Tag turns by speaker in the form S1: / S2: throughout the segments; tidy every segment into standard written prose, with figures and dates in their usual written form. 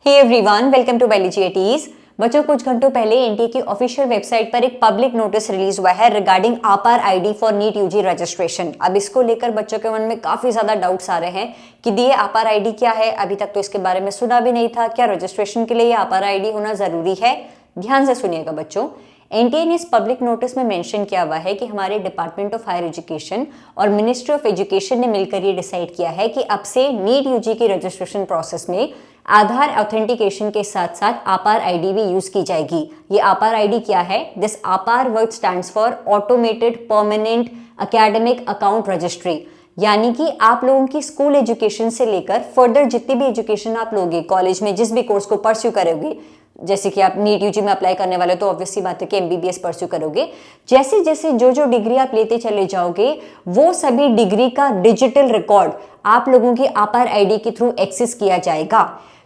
S1: Hey everyone, welcome to biology. बच्चों, कुछ घंटों पहले एनटीए की ऑफिशियल वेबसाइट पर एक पब्लिक नोटिस रिलीज हुआ है regarding APAAR ID for NEET UG registration. अब इसको लेकर बच्चों के मन में काफी ज्यादा डाउट्स आ रहे हैं कि ये आपार आईडी क्या है। अभी तक तो इसके बारे में सुना भी नहीं था। क्या रजिस्ट्रेशन के लिए ये आपार आईडी होना जरूरी है? ध्यान से सुनिएगा बच्चों। एनटीए ने इस पब्लिक नोटिस में मेंशन किया हुआ है कि हमारे डिपार्टमेंट ऑफ हायर एजुकेशन और मिनिस्ट्री ऑफ एजुकेशन ने मिलकर ये डिसाइड किया है कि अब से नीट यूजी की रजिस्ट्रेशन प्रोसेस में आधार ऑथेंटिकेशन के साथ साथ आपार आईडी भी यूज की जाएगी। ये आपार आईडी क्या है? दिस आपार word stands for automated permanent academic account registry. यानी कि आप लोगों की स्कूल एजुकेशन से लेकर फर्दर जितनी भी एजुकेशन आप लोगे, कॉलेज में जिस भी कोर्स को परस्यू करोगे, जैसे कि आप नीट यूजी में अप्लाई करने वाले तो ऑब्वियसली बात है कि एमबीबीएस परस्यू करोगे। जैसे जैसे जो डिग्री आप लेते चले जाओगे, वो सभी डिग्री का डिजिटल रिकॉर्ड आप लोगों की आपार आईडी के थ्रू एक्सेस किया जाएगा।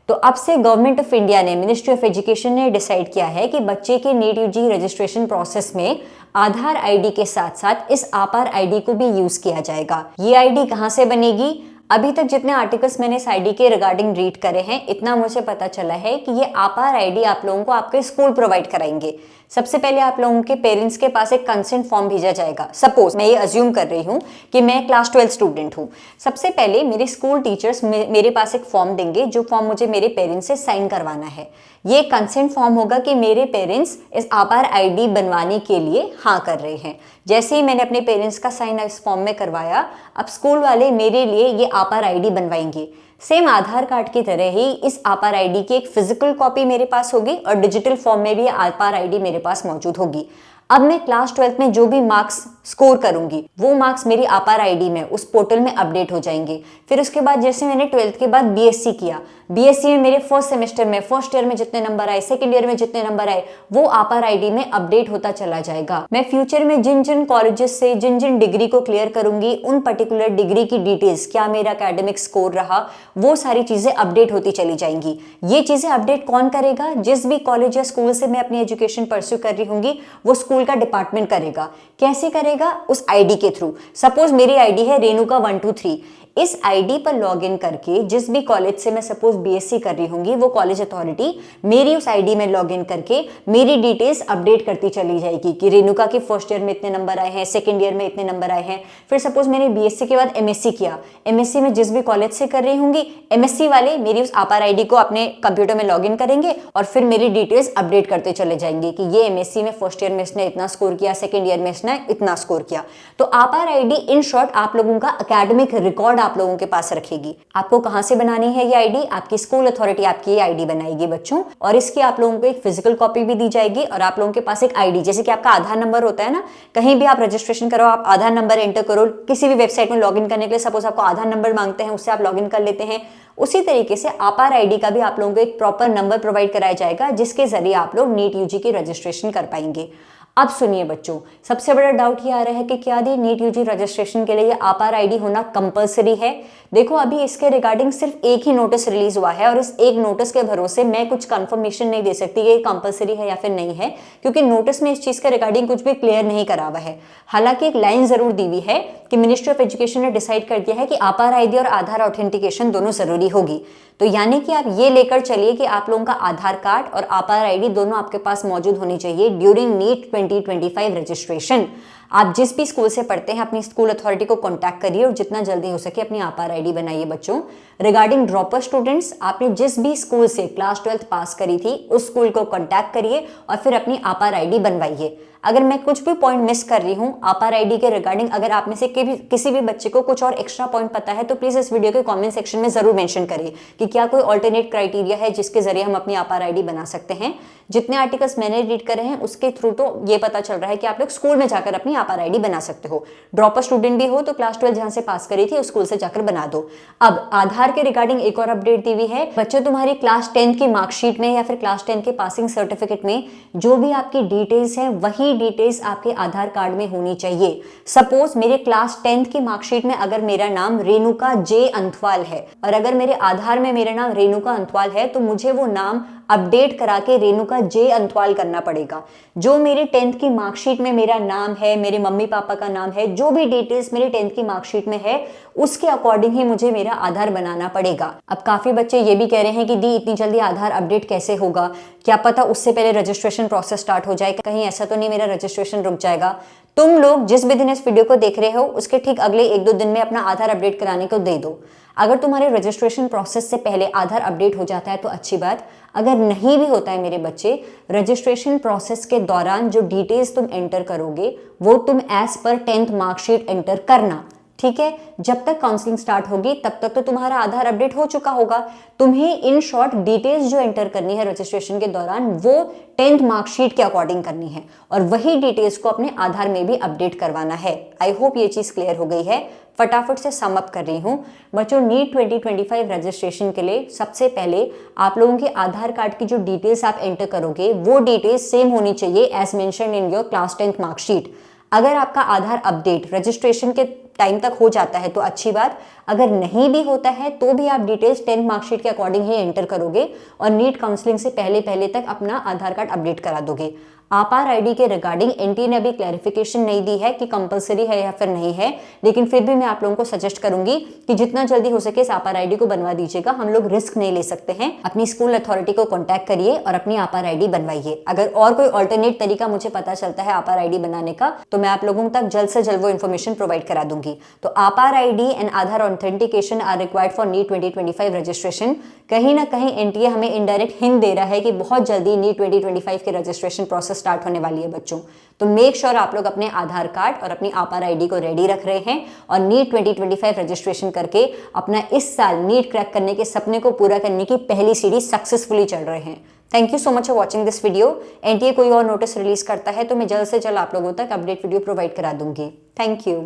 S1: तो अब से गवर्नमेंट ऑफ इंडिया ने, मिनिस्ट्री ऑफ एजुकेशन ने डिसाइड किया है कि बच्चे के नीट यूजी रजिस्ट्रेशन प्रोसेस में आधार आईडी के साथ साथ इस आपार आईडी को भी यूज किया जाएगा। ये आईडी कहां से बनेगी? अभी तक जितने आर्टिकल्स मैंने इस आईडी के रिगार्डिंग रीड करे हैं, इतना मुझे पता चला है कि ये आपार आईडी आप लोगों को आपके स्कूल प्रोवाइड कराएंगे। सबसे पहले आप लोगों के पेरेंट्स के पास एक कंसेंट फॉर्म भेजा जाएगा। सपोज मैं ये अज्यूम कर रही हूँ कि मैं क्लास 12 स्टूडेंट हूँ। सबसे पहले मेरे स्कूल टीचर्स मेरे पास एक फॉर्म देंगे, जो फॉर्म मुझे मेरे पेरेंट्स से साइन करवाना है। ये कंसेंट फॉर्म होगा कि मेरे पेरेंट्स इस आपार आईडी बनवाने के लिए हाँ कर रहे हैं। जैसे ही मैंने अपने पेरेंट्स का साइन इस फॉर्म में करवाया, अब स्कूल वाले मेरे लिए ये आपार आईडी बनवाएंगे। सेम आधार कार्ड की तरह ही इस आपार आईडी की एक फिजिकल कॉपी मेरे पास होगी और डिजिटल फॉर्म में भी आपार आईडी मेरे पास मौजूद होगी। अब मैं क्लास 12 में जो भी मार्क्स स्कोर करूंगी, वो मार्क्स मेरी आपार आईडी में उस पोर्टल में अपडेट हो जाएंगे। फिर उसके बाद जैसे मैंने 12th के बाद बीएससी किया, बीएससी में मेरे फर्स्ट सेमेस्टर में, फर्स्ट ईयर में जितने नंबर आए, सेकंड ईयर में जितने नंबर आए, वो आपार आईडी में अपडेट होता चला जाएगा। मैं फ्यूचर में जिन जिन कॉलेजेस से जिन जिन डिग्री को क्लियर करूंगी, उन पर्टिकुलर डिग्री की डिटेल्स, क्या मेरा एकेडमिक स्कोर रहा, वो सारी चीजें अपडेट होती चली जाएंगी। ये चीजें अपडेट कौन करेगा? जिस भी कॉलेज या स्कूल से मैं अपनी एजुकेशन परस्यू कर रही होंगी, वो स्कूल का डिपार्टमेंट करेगा। कैसे करेगा? उस आईडी के थ्रू। सपोज मेरी आईडी है रेणुका 123। इस आईडी पर लॉगिन करके जिस भी कॉलेज से मैं सपोज बीएससी कर रही होंगी, वो कॉलेज अथॉरिटी मेरी उस आईडी में लॉगिन करके मेरी डिटेल्स अपडेट करती चली जाएगी कि रेणुका के फर्स्ट ईयर में इतने नंबर आए हैं, सेकंड ईयर में इतने नंबर आए हैं। फिर सपोज मैंने बीएससी के बाद एमएससी किया, एमएससी में जिस भी कॉलेज से कर रही होंगी, एमएससी वाले मेरी उस आपार आईडी को अपने कंप्यूटर में लॉगिन करेंगे और फिर मेरी डिटेल्स अपडेट करते चले जाएंगे कि ये एमएससी में फर्स्ट ईयर में इसने इतना स्कोर किया, सेकंड ईयर में इसने इतना स्कोर किया। तो आपार आईडी इन शॉर्ट आप लोगों का एकेडमिक रिकॉर्ड आप लोगों के पास रखेगी। आपको कहां से बनानी है ये आईडी? आपकी स्कूल अथॉरिटी आपकी ये आईडी बनाएगी बच्चों, और इसकी आप लोगों को एक फिजिकल कॉपी भी दी जाएगी। और आप लोगों के पास एक आईडी, जैसे कि आपका आधार नंबर होता है ना, कहीं भी आप रजिस्ट्रेशन करो, आप आधार नंबर एंटर करो, किसी भी वेबसाइट में लॉगिन करने के लिए सपोज आपको आधार नंबर मांगते हैं, उससे आप लॉगिन कर लेते हैं। उसी तरीके से आपार आईडी का भी आप लोगों को एक प्रॉपर नंबर प्रोवाइड कराया जाएगा, जिसके जरिए आप लोग नीट यूजी की रजिस्ट्रेशन कर पाएंगे। अब सुनिए बच्चों, सबसे बड़ा डाउट ये आ रहा है कि क्या दी नीट यूजी रजिस्ट्रेशन के लिए आपार आईडी होना कंपलसरी है? देखो, अभी इसके रिगार्डिंग सिर्फ एक ही नोटिस रिलीज हुआ है और इस एक नोटिस के भरोसे मैं कुछ कंफर्मेशन नहीं दे सकती कि ये कंपलसरी है या फिर नहीं है, क्योंकि नोटिस में इस चीज के रिगार्डिंग कुछ भी क्लियर नहीं करा हुआ है। हालांकि एक लाइन जरूर दी हुई है कि मिनिस्ट्री ऑफ एजुकेशन ने डिसाइड कर दिया है कि आपार आईडी और आधार ऑथेंटिकेशन दोनों जरूरी होगी। तो यानी कि आप ये लेकर चलिए कि आप लोगों का आधार कार्ड और आपार आईडी दोनों आपके पास मौजूद होनी चाहिए ड्यूरिंग नीट 2025 रजिस्ट्रेशन। आप जिस भी स्कूल से पढ़ते हैं, अपनी स्कूल अथॉरिटी को कांटेक्ट करिए और जितना जल्दी हो सके अपनी आपार आईडी बनाइए बच्चों। रिगार्डिंग ड्रॉपर स्टूडेंट्स, आपने जिस भी स्कूल से क्लास 12 पास करी थी, उस स्कूल को कांटेक्ट करिए और फिर अपनी आपार आईडी बनवाइए। अगर मैं कुछ भी पॉइंट मिस कर रही हूँ आपार आईडी के रिगार्डिंग, अगर आप में से किसी भी बच्चे को कुछ और एक्स्ट्रा पॉइंट पता है, तो प्लीज इस वीडियो के कमेंट सेक्शन में जरूर मेंशन करिए कि क्या कोई ऑल्टरनेट क्राइटेरिया है जिसके जरिए हम अपनी आपार आईडी बना सकते हैं। जितने आर्टिकल्स मैंने रीड करे हैं उसके थ्रू तो ये पता चल रहा है कि आप लोग स्कूल में जाकर अपनी आपार आईडी बना सकते हो। ड्रॉपर स्टूडेंट भी हो तो क्लास 12 जहां से पास करी थी उस स्कूल से जाकर बना दो। अब आधार के रिगार्डिंग एक और अपडेट दी हुई है। बच्चों, तुम्हारी क्लास 10 की मार्कशीट में या फिर क्लास 10 के पासिंग सर्टिफिकेट में जो भी आपकी डिटेल्स है, वही डिटेल्स आपके आधार कार्ड में होनी चाहिए। सपोज मेरे क्लास 10th की मार्कशीट में अगर मेरा नाम रेणुका जे अंथवाल है और अगर मेरे आधार में मेरा नाम रेणुका अंथवाल है, तो मुझे वो नाम अपडेट करा के रेणुका जे अंतवाल करना पड़ेगा। जो मेरी 10th की मार्कशीट में मेरा नाम है, मेरे मम्मी पापा का नाम है, जो भी डिटेल्स मेरी 10th की मार्कशीट में है उसके अकॉर्डिंग ही मुझे मेरा आधार बनाना पड़ेगा। अब काफी बच्चे ये भी कह रहे हैं कि दी इतनी जल्दी आधार अपडेट कैसे होगा, क्या पता उससे पहले रजिस्ट्रेशन प्रोसेस स्टार्ट हो जाए, कहीं ऐसा तो नहीं मेरा रजिस्ट्रेशन रुक जाएगा। तुम लोग जिस भी दिन इस वीडियो को देख रहे हो उसके ठीक अगले 1-2 दिन में अपना आधार अपडेट कराने को दे दो। अगर तुम्हारे रजिस्ट्रेशन प्रोसेस से पहले आधार अपडेट हो जाता है तो अच्छी बात, अगर नहीं भी होता है मेरे बच्चे, रजिस्ट्रेशन प्रोसेस के दौरान जो डिटेल्स तुम एंटर करोगे वो तुम as per 10th marksheet enter करना, ठीक है। जब तक काउंसलिंग स्टार्ट होगी तब तक तो तुम्हारा आधार अपडेट हो चुका होगा। तुम्हें इन शॉर्ट डिटेल्स जो एंटर करनी है रजिस्ट्रेशन के दौरान वो 10th मार्कशीट के अकॉर्डिंग करनी है और वही डिटेल्स को अपने आधार में भी अपडेट करवाना है। आई होप ये चीज क्लियर हो गई है। फटाफट से सम अप कर रही हूँ बच्चों, नीट 2025 रजिस्ट्रेशन के लिए सबसे पहले आप लोगों के आधार कार्ड की जो डिटेल्स आप एंटर करोगे वो डिटेल्स सेम होनी चाहिए as mentioned in your class 10th marksheet. अगर आपका आधार अपडेट रजिस्ट्रेशन के टाइम तक हो जाता है तो अच्छी बात, अगर नहीं भी होता है तो भी आप डिटेल्स 10th मार्कशीट के अकॉर्डिंग ही एंटर करोगे और नीट काउंसलिंग से पहले तक अपना आधार कार्ड अपडेट करा दोगे। आपार आईडी के रिगार्डिंग एनटीए ने अभी क्लैरिफिकेशन नहीं दी है कि कंपलसरी है या फिर नहीं है, लेकिन फिर भी मैं आप लोगों को सजेस्ट करूंगी कि जितना जल्दी हो सके इस आपार आईडी को बनवा दीजिएगा। हम लोग रिस्क नहीं ले सकते हैं। अपनी स्कूल अथॉरिटी को कॉन्टैक्ट करिए और अपनी आपार आईडी बनवाइए। अगर और कोई ऑल्टरनेट तरीका मुझे पता चलता है आपार आईडी बनाने का तो मैं आप लोगों तक जल्द से जल्द वो इन्फॉर्मेशन प्रोवाइड करा दूंगी। तो APAAR ID and Aadhaar authentication are required for NEET 2025 registration. कहीं ना कहीं एनटीए हमें इनडायरेक्ट हिंट दे रहा है कि बहुत जल्दी नीट 2025 के रजिस्ट्रेशन प्रोसेस स्टार्ट होने वाली है बच्चों। तो मेक श्योर आप लोग अपने आधार कार्ड और अपनी आपार आईडी को रेडी रख रहे हैं और नीट 2025 रजिस्ट्रेशन करके अपना इस साल नीट क्रैक करने के सपने को पूरा करने की पहली सीढ़ी सक्सेसफुली चढ़ रहे हैं। Thank you so much for watching this video. NTA कोई और नोटिस रिलीज करता है तो मैं जल्द से जल्द आप लोगों तक अपडेट वीडियो प्रोवाइड करा दूंगी। Thank you.